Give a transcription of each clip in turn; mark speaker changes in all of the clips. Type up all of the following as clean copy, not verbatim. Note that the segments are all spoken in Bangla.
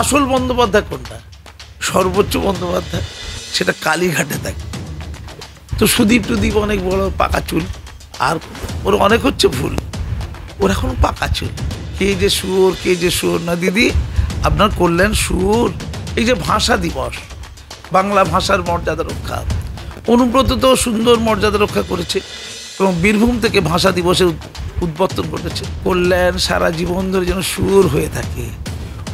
Speaker 1: আসল বন্দ্যোপাধ্যায় কোনটা? সর্বোচ্চ বন্দ্যোপাধ্যায় সেটা কালীঘাটে থাকে। তো সুদীপ টুদীপ অনেক বড় পাকা চুল, আর ওর অনেক হচ্ছে ভুল, ওর এখন পাকা চুল। কে যে সুর, কে যে সুর না দিদি, আপনার করলেন সুর। এই যে ভাষা দিবস, বাংলা ভাষার মর্যাদা রক্ষা, অনুব্রত তো সুন্দর মর্যাদা রক্ষা করেছে এবং বীরভূম থেকে ভাষা দিবসের উদ্বর্তন ঘটেছে। কল্যাণ সারা জীবন ধরে যেন সুর হয়ে থাকে,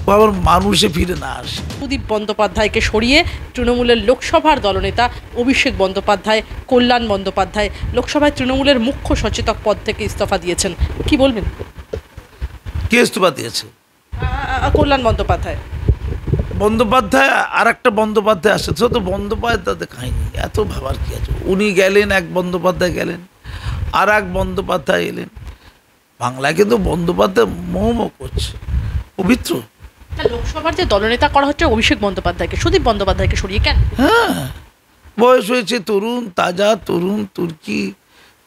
Speaker 1: ও আবার মানুষে ফিরে না আসে।
Speaker 2: সুদীপ বন্দ্যোপাধ্যায়কে সরিয়ে তৃণমূলের লোকসভার দলনেতা অভিষেক বন্দ্যোপাধ্যায়, কল্যাণ বন্দ্যোপাধ্যায় লোকসভায় তৃণমূলের মুখ্য সচেতক পদ থেকে ইস্তফা দিয়েছেন। কি বলবেন?
Speaker 1: কে ইস্তফা দিয়েছে?
Speaker 2: কল্যাণ বন্দ্যোপাধ্যায়।
Speaker 1: বন্দ্যোপাধ্যায় আর একটা বন্দ্যোপাধ্যায় আসে, তো বন্দ্যোপাধ্যায় দেখায়নি, এত ভাবার কি আছে? উনি গেলেন, এক বন্দ্যোপাধ্যায় গেলেন, আর এক বন্দ্যোপাধ্যায় এলেন। বাংলায় কিন্তু বন্দ্যোপাধ্যায় মোহ করছে, পবিত্র।
Speaker 2: লোকসভার যে দলনেতা করা হচ্ছে অভিষেক বন্দ্যোপাধ্যায়কে, সুদীপ বন্দ্যোপাধ্যায়কে সরিয়ে কেন?
Speaker 1: হ্যাঁ, বয়স হয়েছে, তরুণ তাজা, তরুণ তুর্কি,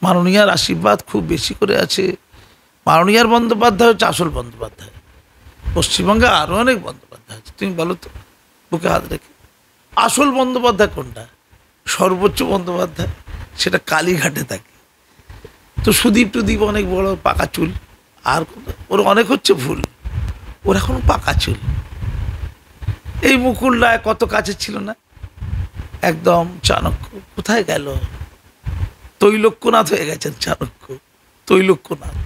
Speaker 1: মাননীয়ার আশীর্বাদ খুব বেশি করে আছে। মাননীয়ার বন্দ্যোপাধ্যায় হচ্ছে আসল বন্দ্যোপাধ্যায়। পশ্চিমবঙ্গে আরও অনেক বন্দ্যোপাধ্যায় আছে, তুমি বলো তো বুকে হাত রেখে। আসল বন্দ্যোপাধ্যায় কোনটা? সর্বোচ্চ বন্দ্যোপাধ্যায় সেটা কালীঘাটে থাকে। তো সুদীপ টুদীপ অনেক বড় পাকা চুল, আর ওর অনেক হচ্ছে ভুল, ওর এখন পাকা চুল। এই মুকুল রায় কত কাছে ছিল না, একদম চাণক্য। কোথায় গেল? তৈলক্যনাথ হয়ে গেছেন চাণক্য, তৈলক্যনাথ,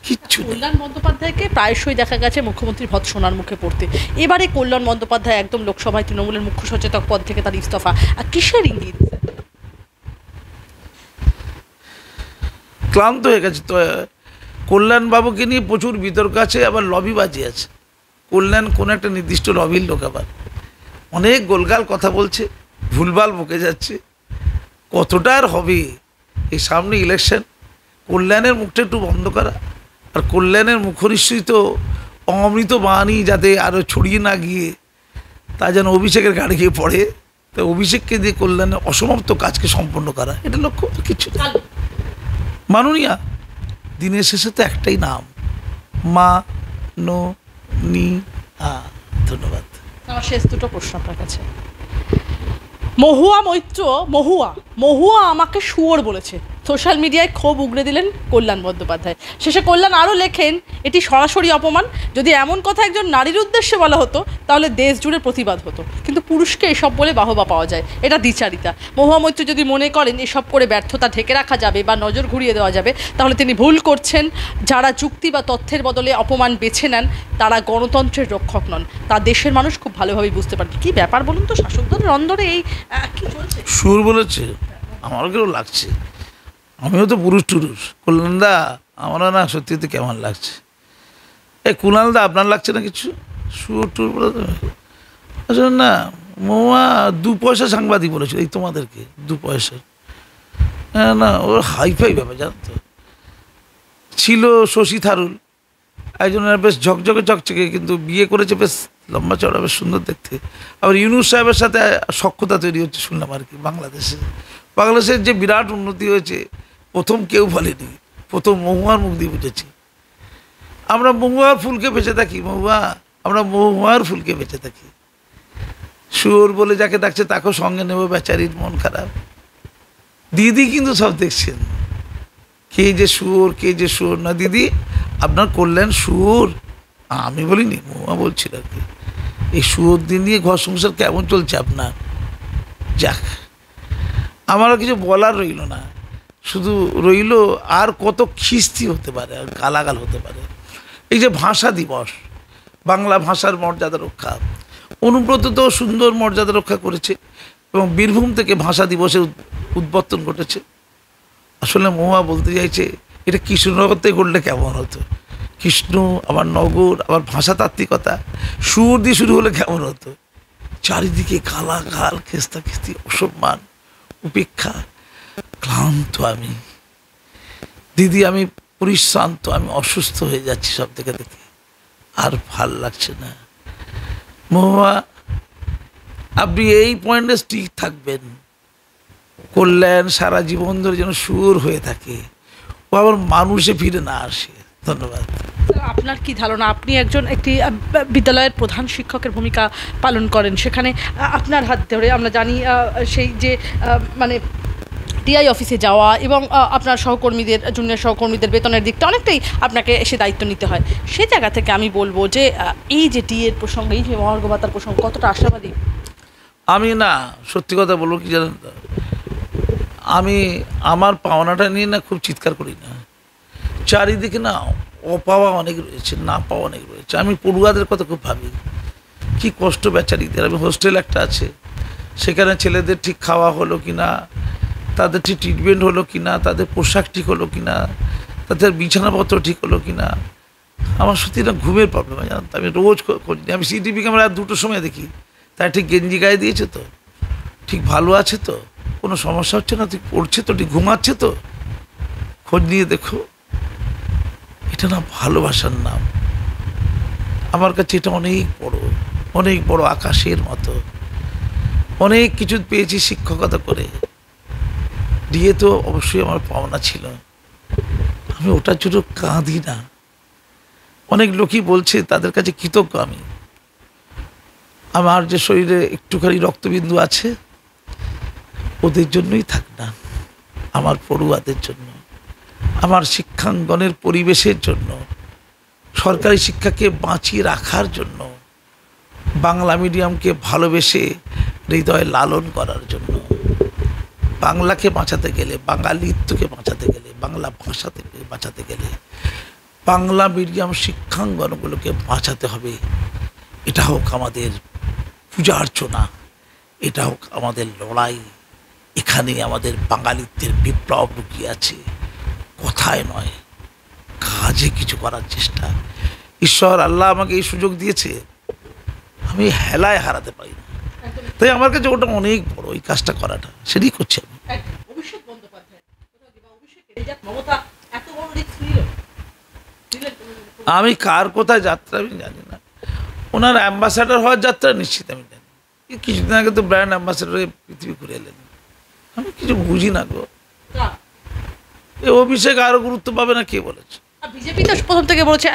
Speaker 1: কিচ্ছু নেই।
Speaker 2: কল্যাণ বন্দ্যোপাধ্যায়কে প্রায়শই দেখা গেছে মুখ্যমন্ত্রী ভৎসনার মুখে পড়তে। এবারে কল্যাণ বন্দ্যোপাধ্যায় একদম লোকসভায় তৃণমূলের মুখ্য সচেতক পদ থেকে তার ইস্তফা, আর কিসের ইঙ্গিত?
Speaker 1: ক্লান্ত হয়ে গেছে তো। কল্যাণবাবুকে নিয়ে প্রচুর বিতর্ক আছে, আবার লবিবাজি আছে। কল্যাণ কোন একটা নির্দিষ্ট লবির লোক, আবার অনেক গোলগাল কথা বলছে, ভুলভাল বকে যাচ্ছে। কতটা আর হবে? এই সামনে ইলেকশন, কল্যাণের মুখটা একটু বন্ধ করা, আর কল্যাণের মুখনিসৃত অমৃত বাণী যাতে আরও ছড়িয়ে না গিয়ে তা যেন অভিষেকের গাড়ি গিয়ে পড়ে, তো অভিষেককে দিয়ে কল্যাণের অসমাপ্ত কাজকে সম্পন্ন করা, এটা লক্ষ্য, কিছু না। মাননীয়া, দিনের শেষে তো একটাই নাম, মা নো নি আ। ধন্যবাদ।
Speaker 2: আমার শেষ দুটো প্রশ্ন আপনার কাছে। মহুয়া মৈত্র, মহুয়া আমাকে শুয়োর বলেছে, সোশ্যাল মিডিয়ায় ক্ষোভ উগড়ে দিলেন কল্যাণ বন্দ্যোপাধ্যায়। শেষে কল্যাণ আরও লেখেন, এটি সরাসরি অপমান। যদি এমন কথা একজন নারীর উদ্দেশ্যে বলা হতো তাহলে দেশ জুড়ে প্রতিবাদ হতো, কিন্তু পুরুষকে এসব বলে বাহবা পাওয়া যায়, এটা দ্বিচারিতা। মহুয়া মৈত্র যদি মনে করেন এসব করে ব্যর্থতা ঢেকে রাখা যাবে বা নজর ঘুরিয়ে দেওয়া যাবে, তাহলে তিনি ভুল করছেন। যারা যুক্তি বা তথ্যের বদলে অপমান বেছে নেন তারা গণতন্ত্রের রক্ষক নন, তা দেশের মানুষ খুব ভালোভাবেই বুঝতে পারবে। কি ব্যাপার বলুন তো, শাসক দলের অন্দরে এই কি চলছে?
Speaker 1: সুর বলেছে, আমারও কেউ লাগছে, আমিও তো পুরুষ টুরুষ। কল্যাণদা, আমারও না সত্যি কেমন লাগছে। এই কুণালদা, আপনার লাগছে না কিছু? সুর টুর বলে আসলে না, মৌয়া 2 পয়সা সাংবাদিক বলেছিল এই তোমাদেরকে, 2 পয়সা। হ্যাঁ না, ওর হাইফাই ব্যাপার জানো তো। ছিল শশী থারুর, একজনের বেশ ঝকঝকে চকচকে, কিন্তু বিয়ে করেছে বেশ লম্বা চড়া, বেশ সুন্দর দেখতে। আবার ইউনুস সাহেবের সাথে সখ্যতা তৈরি হচ্ছে শুনলাম আর কি। বাংলাদেশের যে বিরাট উন্নতি হয়েছে, প্রথম কেউ বলেনি, প্রথম মহুয়ার মুখ দিয়ে বুঝেছি। আমরা মহুয়ার ফুলকে বেঁচে থাকি, আমরা মহুয়ার ফুলকে বেঁচে থাকি। সুর বলে যাকে ডাকছে তাকেও সঙ্গে নেব, বেচারির মন খারাপ। দিদি কিন্তু সব দেখছেন, কে যে সুর, কে যে সুর না দিদি, আপনার করলেন সুর, আমি বলিনি, মহুয়া বলছিল আর কি। এই সুর দিন দিয়ে ঘর সংসার কেমন চলছে আপনার? যাক, আমারও কিছু বলার রইল না, শুধু রইল আর কত খিস্তি হতে পারে, আর গালাগাল হতে পারে। এই যে ভাষা দিবস, বাংলা ভাষার মর্যাদা রক্ষা, অনুব্রত তো সুন্দর মর্যাদা রক্ষা করেছে এবং বীরভূম থেকে ভাষা দিবসের উদ্বর্তন ঘটেছে। আসলে মহুয়া বলতে চাইছে, এটা কৃষ্ণনগর থেকে করলে কেমন হতো? কৃষ্ণ, আবার নগর, আবার ভাষাতাত্ত্বিকতা, সুর দিয়ে শুরু হলে কেমন হতো? চারিদিকে গালাগাল, খেস্তাখিস্তি, অসম্মান, উপেক্ষা। ক্লান্ত আমি দিদি, আমি পরিশ্রান্ত, আমি অসুস্থ হয়ে যাচ্ছি সব থেকে দেখে, আর ভাল লাগছে না। মহুয়া, আপনি এই পয়েন্টে ঠিক থাকবেন, কল্যাণ সারা জীবন ধরে যেন সুর হয়ে থাকে, ও আবার মানুষে ফিরে না আসে। ধন্যবাদ।
Speaker 2: আপনার কি ধারণা, আপনি একটি বিদ্যালয়ের প্রধান শিক্ষকের ভূমিকা পালন করেন, সেখানে আপনার হাত ধরে আমরা জানি সেই যে মানে টিআই অফিসে যাওয়া এবং আপনার সহকর্মীদের, জুনিয়র সহকর্মীদের বেতনের দিকটা অনেকটাই আপনাকে এসে দায়িত্ব নিতে হয়। সে জায়গা থেকে আমি বলবো যে এই যে টিএর প্রসঙ্গ, এই যে মহার্ঘ ভাতার প্রসঙ্গ, কতটা আশাবাদী?
Speaker 1: আমি না, সত্যি কথা বলবো কি জানেন তো, আমি আমার পাওনাটা নিয়ে না খুব চিৎকার করি না। চারিদিকে না অপাওয়া অনেক রয়েছে, না পাওয়া অনেক রয়েছে। আমি পড়ুয়াদের কথা খুব ভাবি, কি কষ্ট বেচারিদের। আমি হোস্টেল একটা আছে, সেখানে ছেলেদের ঠিক খাওয়া হলো কি না, তাদের ঠিক ট্রিটমেন্ট হলো কি না, তাদের পোশাক ঠিক হলো কি না, তাদের বিছানাপত্র ঠিক হলো কি না। আমার সত্যি না ঘুমের প্রবলেম হয় জানেন তো। আমি রোজ খোঁজ নিই। আমি সিটিভি ক্যামেরা 2টোর সময় দেখি, তাই ঠিক গেঞ্জি গায়ে দিয়েছে তো, ঠিক ভালো আছে তো, কোনো সমস্যা হচ্ছে না, ঠিক পড়ছে তো, ঠিক ঘুমাচ্ছে তো, খোঁজ নিয়ে দেখো। এটা না ভালোবাসার নাম। আমার কাছে এটা অনেক বড় আকাশের মতো। অনেক কিছু পেয়েছি শিক্ষকতা করে, দিয়ে তো অবশ্যই আমার পাওনা ছিল। আমি ওটার জন্য কাঁদি না। অনেক লোকই বলছে তাদের কাছে কৃতজ্ঞ আমি। আমার যে শরীরে একটুখানি রক্তবিন্দু আছে, ওদের জন্যই থাক না, আমার পড়ুয়াদের জন্য, আমার শিক্ষাঙ্গনের পরিবেশের জন্য, সরকারি শিক্ষাকে বাঁচিয়ে রাখার জন্য, বাংলা মিডিয়ামকে ভালোবেসে হৃদয়ে লালন করার জন্য, বাংলাকে বাঁচাতে গেলে, বাঙালিত্বকে বাঁচাতে গেলে, বাংলা ভাষাতে বাঁচাতে গেলে বাংলা মিডিয়াম শিক্ষাঙ্গনগুলোকে বাঁচাতে হবে। এটা হোক আমাদের পূজা অর্চনা, এটা হোক আমাদের লড়াই। এখানে আমাদের বাঙালিত্বের বিপ্লব লুকিয়ে আছে, কথায় নয়, কাজে কিছু করার চেষ্টা। ঈশ্বর আল্লাহ আমাকে এই সুযোগ দিয়েছে, আমি হেলায় হারাতে পারি না। তাই আমার কাছে ওটা অনেক বড়, এই কাজটা করাটা, সেটাই করছি আমি। আমি কার কোথায় যাত্রা আমি জানি না। ওনার অ্যাম্বাসাডার হওয়ার যাত্রা নিশ্চিত আমি জানি। কিছুদিন আগে তো ব্র্যান্ড অ্যাম্বাসাডার পৃথিবী ঘুরে এলেন। আমি কিছু বুঝি না গো, এই অভিষেক আরো গুরুত্ব পাবে না কে বলেছে?
Speaker 2: বিজেপি তো প্রথম থেকে বলেছে,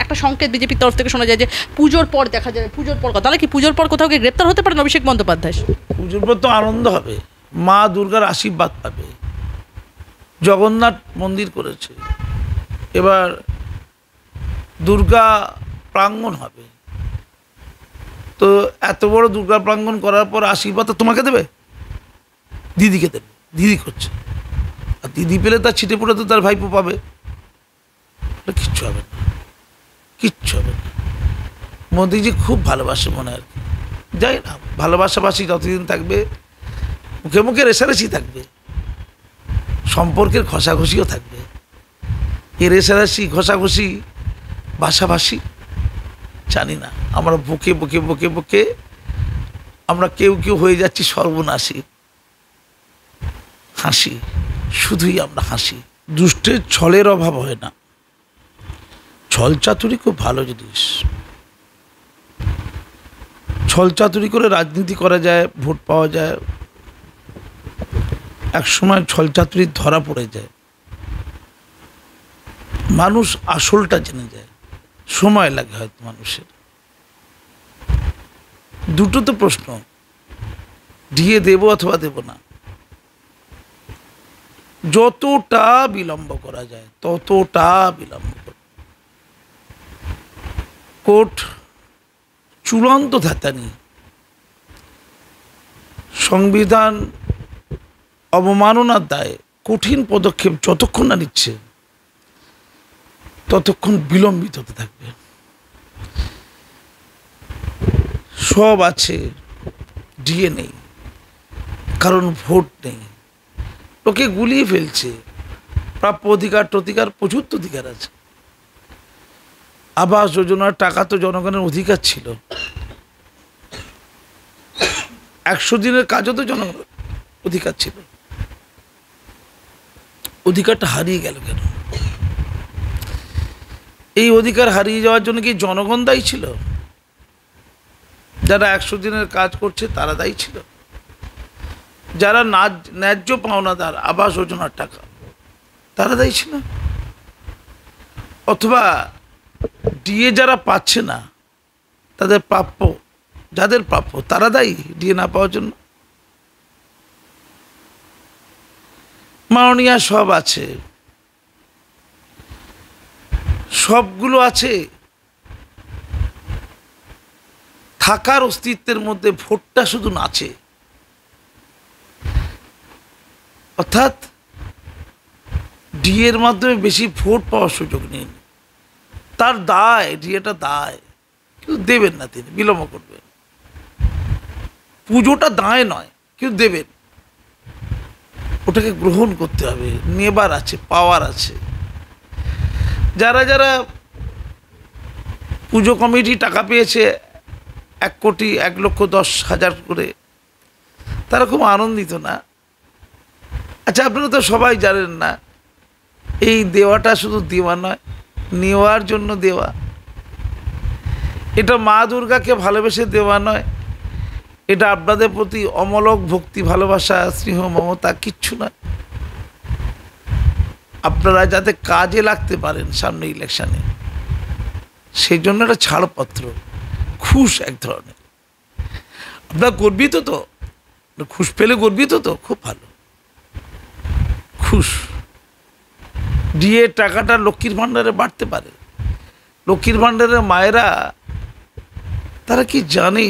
Speaker 2: একটা সংকেত বিজেপির তরফ থেকে শোনা যায় যে পুজোর পর দেখা যায়, পুজোর পর কথা। তাহলে কি পুজোর পর কোথাও গিয়ে গ্রেপ্তার হতে পারেন অভিষেক বন্দ্যোপাধ্যায়?
Speaker 1: পুজোর পর তো আনন্দ হবে, মা দুর্গার আশীর্বাদ পাবে। জগন্নাথ মন্দির করেছে, এবার দুর্গা প্রাঙ্গণ হবে। তো এত বড় দুর্গা প্রাঙ্গণ করার পর আশীর্বাদ তো তোমাকে দেবে, দিদিকে দেবে। দিদি করছে, আর দিদি পেলে তার ছিটে পুরো তো তার ভাইপো পাবে। কিচ্ছু হবে না, কিচ্ছু হবে না। মোদিজি খুব ভালোবাসে মনে আর কি, যাই না, ভালোবাসাবাসি যতদিন থাকবে, মুখে মুখে রেশারেশি থাকবে, সম্পর্কের ঘষাঘষিও থাকবে। এ রেশারেশি ঘষাঘষি ভাষাভাষী জানি না, আমরা বুকে বুকে বুকে বুকে আমরা কেউ কেউ হয়ে যাচ্ছি সর্বনাশী। হাসি, শুধুই আমরা হাসি। দুষ্টের ছলের অভাব হয় না। ছল চাতুরি খুব ভালো জিনিস। ছল চাতুরি করে রাজনীতি করা যায়, ভোট পাওয়া যায়। একসময় ছল চাতুরি ধরা পড়ে যায়, মানুষ আসলটা জেনে যায়, সময় লাগে হয়তো মানুষের। দুটো তো প্রশ্ন, দিয়ে দেব অথবা দেব না। যতটা বিলম্ব করা যায় ততটা বিলম্ব করব। কোর্ট চূড়ান্ত ধাতানি, সংবিধান অবমাননার দায়ে কঠিন পদক্ষেপ যতক্ষণ না নিচ্ছে ততক্ষণ বিলম্বিত হতে থাকবে। সব আছে, ডিএ নেই, কারণ ভোট নেই। লোকে গুলিয়ে ফেলছে। প্রাপ্য অধিকার টধিকার প্রচুর অধিকার আছে। আবাস যোজনার টাকা তো জনগণের অধিকার ছিল। 100 দিনের কাজও তো জনগণের অধিকার ছিল। অধিকারটা হারিয়ে গেল কেন? এই অধিকার হারিয়ে যাওয়ার জন্য কি জনগণ দায়ী ছিল? যারা 100 দিনের কাজ করছে তারা দায়ী ছিল? যারা ন্যায্য পাওনাদার আবাস যোজনার টাকা, তারা দায়ী ছিল? অথবা ডিএ যারা পাচ্ছে না তাদের প্রাপ্য, যাদের প্রাপ্য তারা দায়ী ডিএ না পাওয়ার জন্য? মাননীয়া সব আছে, সবগুলো আছে, থাকার অস্তিত্বের মধ্যে ভোটটা শুধু নাচে। অর্থাৎ ডিএর মাধ্যমে বেশি ভোট পাওয়ার সুযোগ নেই, তার দায়, ডিএটা দায়, কিন্তু দেবেন না, তিনি বিলম্ব করবেন। পুজোটা দায় নয়, কিন্তু দেবেন, ওটাকে গ্রহণ করতে হবে, নেবার আছে, পাওয়ার আছে। যারা যারা পুজো কমিটি টাকা পেয়েছে 1,10,00,000 করে, তারা খুব আনন্দিত না? আচ্ছা, আপনারা তো সবাই জানেন না এই দেওয়াটা শুধু দেওয়া নয়, নেওয়ার জন্য দেওয়া। এটা মা দুর্গাকে ভালোবেসে দেওয়া নয়, এটা আপনাদের প্রতি অমলক ভক্তি, ভালোবাসা, স্নেহ, মমতা, কিচ্ছু নয়। আপনারা যাতে কাজে লাগতে পারেন সামনে ইলেকশানে, সেই জন্য একটা ছাড়পত্র, খুশ এক ধরনের। আপনারা গর্বিত তো? খুশ পেলে গর্বিত তো? খুব ভালো, খুশ। ডিএ টাকাটা লক্ষ্মীর ভাণ্ডারে বাড়তে পারে। লক্ষ্মীর ভাণ্ডারের মায়েরা তারা কি জানে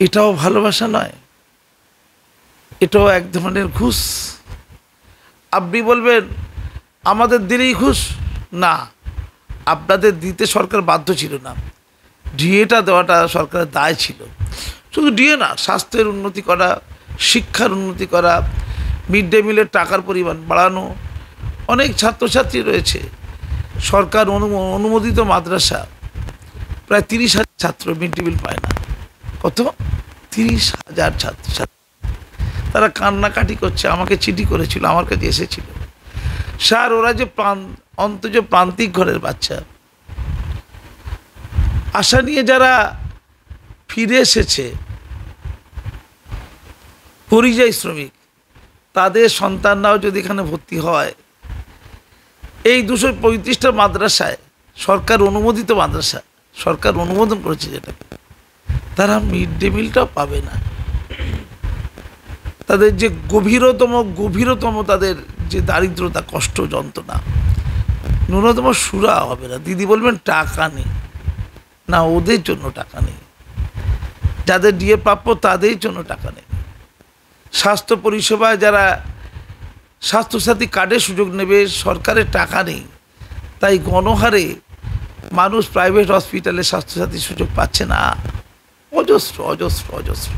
Speaker 1: এটাও ভালোবাসা নয়, এটাও এক ধরনের ঘুষ? আপনি বলবেন আমাদের দিলেই ঘুষ? না, আপনাদের দিতে সরকার বাধ্য ছিল না, ডিএটা দেওয়াটা সরকারের দায় ছিল। শুধু ডিএ না, স্বাস্থ্যের উন্নতি করা, শিক্ষার উন্নতি করা, মিড ডে মিলের টাকার পরিমাণ বাড়ানো। অনেক ছাত্রছাত্রী রয়েছে সরকার অনুমোদিত মাদ্রাসা, প্রায় 30,000 ছাত্র মিড ডে মিল পায় না। কত? 30,000 ছাত্রছাত্রী। তারা কান্নাকাটি করছে, আমাকে চিঠি করেছিল, আমার কাছে এসেছিল। স্যার, ওরা যে অন্তত প্রান্তিক ঘরের বাচ্চা, আশা নিয়ে যারা ফিরে এসেছে, পরিযায়ী শ্রমিক, তাদের সন্তানরাও যদি এখানে ভর্তি হয়, এই 235টা মাদ্রাসায়, সরকার অনুমোদিত মাদ্রাসা, সরকার অনুমোদন করেছে যেটাকে, তারা মিড ডে মিলটাও পাবে না। তাদের যে গভীরতম তাদের যে দারিদ্রতা, কষ্ট, যন্ত্রণা, ন্যূনতম সুরা হবে না। দিদি বলবেন টাকা নেই, না, ওদের জন্য টাকা নেই। যাদের ডিএ প্রাপ্য তাদের জন্য টাকা নেই। স্বাস্থ্য পরিষেবায় যারা স্বাস্থ্যসাথী কার্ডের সুযোগ নেবে, সরকারের টাকা নেই, তাই গণহারে মানুষ প্রাইভেট হসপিটালে স্বাস্থ্যসাথীর সুযোগ পাচ্ছে না। অজস্র অজস্র অজস্র।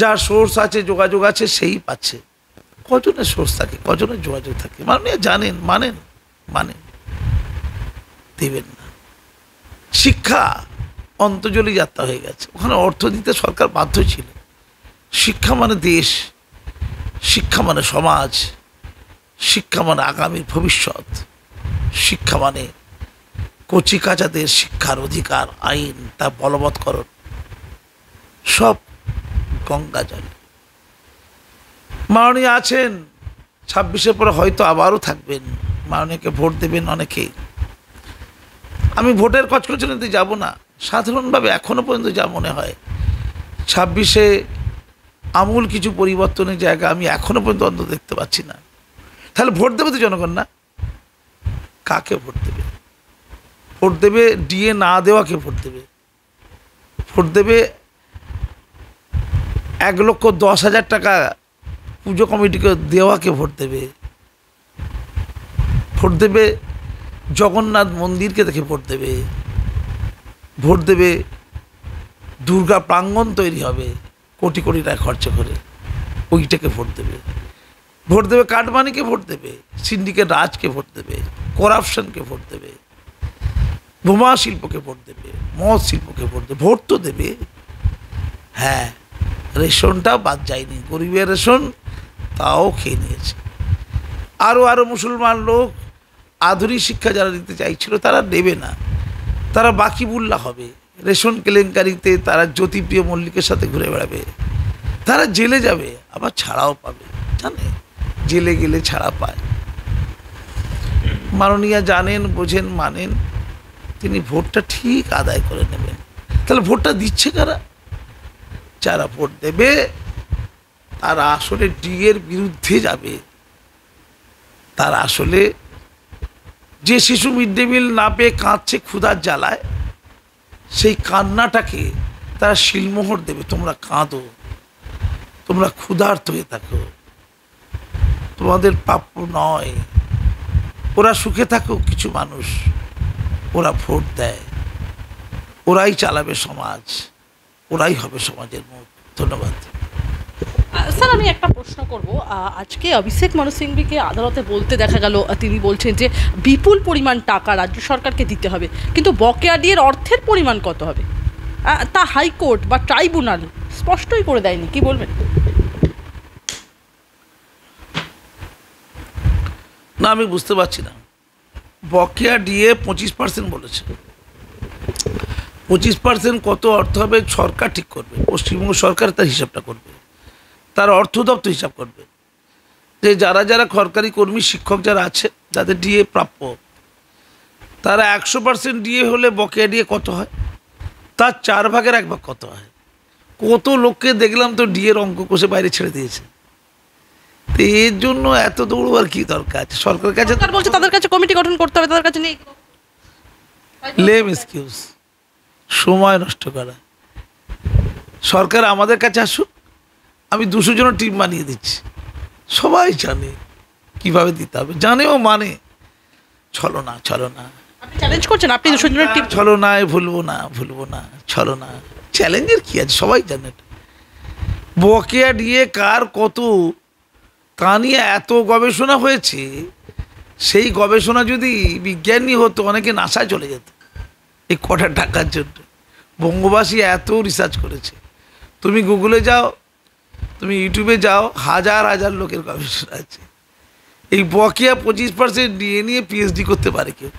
Speaker 1: যার সোর্স আছে, যোগাযোগ আছে, সেই পাচ্ছে। কজনের সোর্স থাকে, কজনের যোগাযোগ থাকে? মাননীয় জানেন, মানেন, দেবেন না। শিক্ষা অন্তর্জলি যাত্রা হয়ে গেছে, ওখানে অর্থ দিতে সরকার বাধ্য ছিল। শিক্ষা মানে দেশ, শিক্ষা মানে সমাজ, শিক্ষা মানে আগামীর ভবিষ্যৎ, শিক্ষা মানে কচিকাচাদের শিক্ষার অধিকার, আইন, তা বলবৎকরণ, সব গঙ্গা জল। মাননীয় আছেন, 26-এর পরে হয়তো আবারও থাকবেন, মাননীয়কে ভোট দেবেন অনেকেই। আমি ভোটের কচকচানিতে যাব না, সাধারণভাবে এখনো পর্যন্ত যা মনে হয় 26-এ আমূল কিছু পরিবর্তনের জায়গা আমি এখনো পর্যন্ত অন্তত দেখতে পাচ্ছি না। তাহলে ভোট দেবে তো জনগণ না? কাকে ভোট দেবে? ভোট দেবে ডিএ না দেওয়াকে ভোট দেবে। ভোট দেবে 1,10,000 টাকা পুজো কমিটিকে দেওয়াকে ভোট দেবে। ভোট দেবে জগন্নাথ মন্দিরকে দেখে ভোট দেবে। ভোট দেবে দুর্গা প্রাঙ্গণ তৈরি হবে কোটি কোটি টাকা খরচ করে, ওইটাকে ভোট দেবে। ভোট দেবে কাটমানিকে ভোট দেবে, সিন্ডিকেট রাজকে ভোট দেবে, করাপশনকে ভোট দেবে, বোমা শিল্পকে ভোট দেবে, মদ শিল্পকে ভোট দেবে। ভোট তো দেবে। হ্যাঁ, রেশনটাও বাদ যায়নি, গরিবের রেশন তাও খেয়ে নিয়েছে। আরও মুসলমান লোক আধুনিক শিক্ষা যারা দিতে চাইছিল তারা নেবে না, তারা বাকিবুল্লাহ হবে। রেশন কেলেঙ্কারিতে তারা জ্যোতিপ্রিয় মল্লিকের সাথে ঘুরে বেড়াবে, তারা জেলে যাবে, আবার ছাড়াও পাবে। জানে জেলে গেলে ছাড়া পায়। মাননীয়া জানেন, বোঝেন, মানেন, তিনি ভোটটা ঠিক আদায় করে নেবেন। তাহলে ভোটটা দিচ্ছে কারা? যারা ভোট দেবে তারা আসলে ডিএর বিরুদ্ধে যাবে। তারা আসলে যে শিশু মিড ডে মিল না পেয়ে কাঁদছে ক্ষুধার জ্বালায়, সেই কান্নাটাকে তারা শিলমোহর দেবে। তোমরা কাঁদো, তোমরা ক্ষুধার্ত হয়ে থাকো, তোমাদের প্রাপ্য নয়। ওরা সুখে থাকুক কিছু মানুষ, ওরা ভোট দেয়, ওরাই চালাবে সমাজ, ওরাই হবে সমাজের মুখ। ধন্যবাদ।
Speaker 2: স্যার, আমি একটা প্রশ্ন করব। আজকে অভিষেক মনু সিংভিকে আদালতে বলতে দেখা গেল, তিনি বলছেন যে বিপুল পরিমাণ টাকা রাজ্য সরকারকে দিতে হবে, কিন্তু বকেয়া ডিএর অর্থের পরিমাণ কত হবে তা হাইকোর্ট বা ট্রাইব্যুনাল স্পষ্টই করে দেয়নি। কি বলবেন?
Speaker 1: না, আমি বুঝতে পারছি না। বকেয়া ডিএ 25% বলেছে। 25% কত অর্থ হবে সরকার ঠিক করবে, পশ্চিমবঙ্গ সরকার তার হিসাবটা করবে, তার অর্থ দপ্তর হিসাব করবে যে যারা যারা সরকারি কর্মী শিক্ষক যারা আছে যাদের ডিএ প্রাপ্য, তারা 100% ডিএ হলে বকেয়া ডিএ কত হয়, তার 4 ভাগের 1 ভাগ কত হয়। কত লোককে দেখলাম তো ডিএর অঙ্ক কষে বাইরে ছেড়ে দিয়েছে। তো এর জন্য এত দৌড়বার কি দরকার আছে? সরকারের কাছে
Speaker 2: সরকার বলছে তাদের কাছে কমিটি গঠন করতে হবে, তাদের কাছে নেই।
Speaker 1: লেম এক্সকিউজ, সময় নষ্ট করা। সরকার আমাদের কাছে আসুক, আমি 200 জন টিম বানিয়ে দিচ্ছি। সবাই জানে কিভাবে দিতে হবে, জানেও মানে। ছলো না, ছলো না,
Speaker 2: আপনি চ্যালেঞ্জ করছেন? আপনি 200 জনের টিম?
Speaker 1: ছলো না, ভুলবো না, ভুলবো না, ছলো না। চ্যালেঞ্জের কি আছে, সবাই জানে। বকেয়া দিয়ে কার কত, তা নিয়ে এত গবেষণা হয়েছে। সেই গবেষণা যদি বিজ্ঞানী হতো, অনেকে নাসায় চলে যেত এই কটা টাকার জন্য। বঙ্গবাসী এত রিসার্চ করেছে। তুমি গুগলে যাও, তুমি ইউটিউবে যাও, হাজার হাজার লোকের গবেষণা আছে। এই বকেয়া 25% ডিএ নিয়ে পিএইচডি করতে পারে কেউ,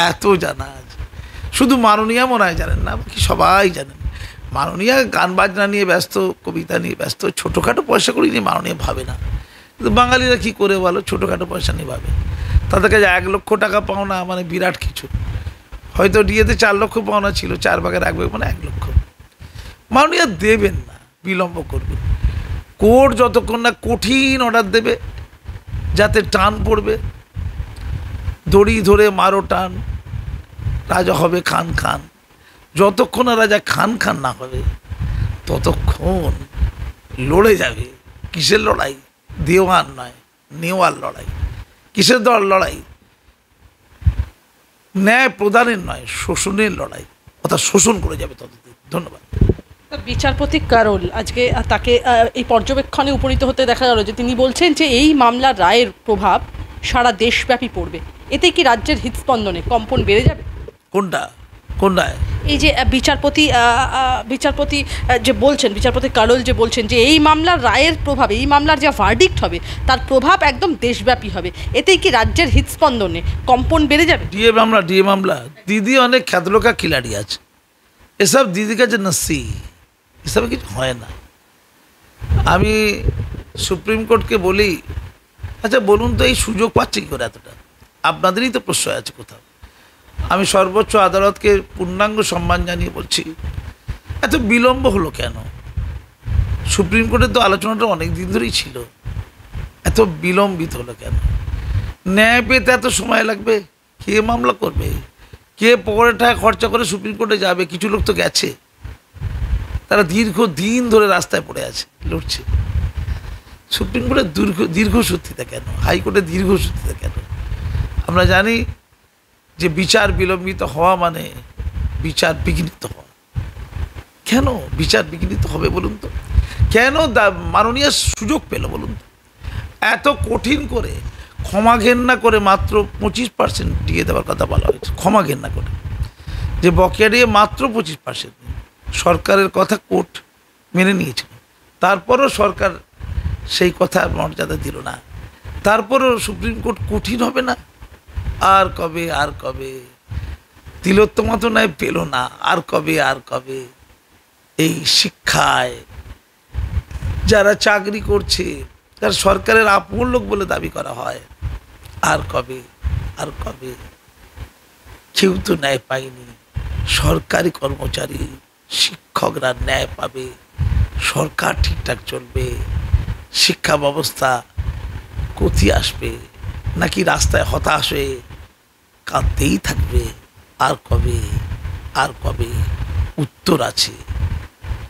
Speaker 1: এত জানা আছে। শুধু মাননীয়া মনে হয় জানেন না, বাকি সবাই জানেন। মাননীয়া গান বাজনা নিয়ে ব্যস্ত, কবিতা নিয়ে ব্যস্ত, ছোটোখাটো পয়সা করি নিয়ে মাননীয়া ভাবে না। কিন্তু বাঙালিরা কী করে বলো, ছোটোখাটো পয়সা নিয়ে ভাবে। তাদের কাছে 1 লক্ষ টাকা পাওনা মানে বিরাট কিছু। হয়তো ডিএতে 4 লক্ষ পাওনা ছিল, 4 ভাগের 1 ভাগ মানে 1 লক্ষ। মাননীয়া দেবেন না, বিলম্ব করবেন। কোর্ট যতক্ষণ না কঠিন অর্ডার দেবে যাতে টান পড়বে, দড়ি ধরে মারো টান, রাজা হবে খান খান, যতক্ষণ না রাজা খান খান না হবে ততক্ষণ লড়ে যাবে। কিসের লড়াই? দেওয়ান নয়, নেওয়ার লড়াই। কিসের লড়াই? ন্যায় প্রদানের নয়, শোষণের লড়াই। অর্থাৎ শোষণ করে যাবে ততদিন। ধন্যবাদ।
Speaker 2: বিচারপতি কারোল আজকে তাকে এই পর্যবেক্ষণে উপনীত হতে দেখা গেল যে তিনি বলছেন যে এই মামলার রায়ের প্রভাব সারা দেশব্যাপী পড়বে। এতে কি রাজ্যের হৃদস্পন্দনে কম্পন বেড়ে যাবে?
Speaker 1: কোনটা কোন রায়?
Speaker 2: এই যে বিচারপতি যে বলছেন, বিচারপতি কারোল যে বলছেন যে এই মামলার রায়ের প্রভাবে, এই মামলার যা ভার্ডিক্ট হবে তার প্রভাব একদম দেশব্যাপী হবে। এতেই কি রাজ্যের হৃদস্পন্দনে কম্পন বেড়ে যাবে?
Speaker 1: ডিএ মামলা দিদি অনেক খ্যাতলোকা খিলাড়ি আছে, এসব দিদির কাছে নসি, এসবে কিছু হয় না। আমি সুপ্রিম কোর্টকে বলি, আচ্ছা বলুন তো এই সুযোগ পাচ্ছে কী করে এতটা? আপনাদেরই তো প্রশ্রয় আছে কোথাও। আমি সর্বোচ্চ আদালতকে পূর্ণাঙ্গ সম্মান জানিয়ে বলছি, এত বিলম্ব হলো কেন? সুপ্রিম কোর্টের তো আলোচনাটা অনেক দিন ধরেই ছিল, এত বিলম্বিত হলো কেন? ন্যায় পেতে এত সময় লাগবে? কে মামলা করবে? কে পকেটে টাকা খরচা করে সুপ্রিম কোর্টে যাবে? কিছু লোক তো গেছে, তারা দীর্ঘদিন ধরে রাস্তায় পড়ে আছে, লড়ছে। সুপ্রিম কোর্টের দীর্ঘসূত্রিতা কেন? হাইকোর্টের দীর্ঘসূত্রিতা কেন? আমরা জানি যে বিচার বিলম্বিত হওয়া মানে বিচার বিঘ্নিত হওয়া। কেন বিচার বিঘ্নিত হবে বলুন তো? কেন মাননীয় সুযোগ পেল বলুন তো? এত কঠিন করে ক্ষমা ঘেন্না করে মাত্র 25% দিয়ে দেওয়ার কথা বলা হয়েছে, ক্ষমা ঘেন্না করে, যে বকেয়া দিয়ে মাত্র 25%। সরকারের কথা কোর্ট মেনে নিয়েছিল, তারপরও সরকার সেই কথা মর্যাদা দিল না। তারপরও সুপ্রিম কোর্ট কঠিন হবে না? আর কবে, আর কবে? তিলোত্তমা তো নয় পেল না, আর কবে, আর কবে? এই শিক্ষায় যারা চাকরি করছে, যারা সরকারের আপন লোক বলে দাবি করা হয়, আর কবে? আর কবে? কেউ তো ন্যায় পায়নি। সরকারি কর্মচারী, শিক্ষকরা ন্যায় পাবে, সরকার ঠিকঠাক চলবে, শিক্ষা ব্যবস্থা কোথায় আসবে, নাকি রাস্তায় হতাশ হয়ে কাঁদতেই থাকবে? আর কবে? আর কবে? উত্তর আছে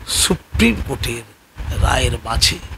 Speaker 1: সুপ্রিম কোর্টের রায়ের মাঝে।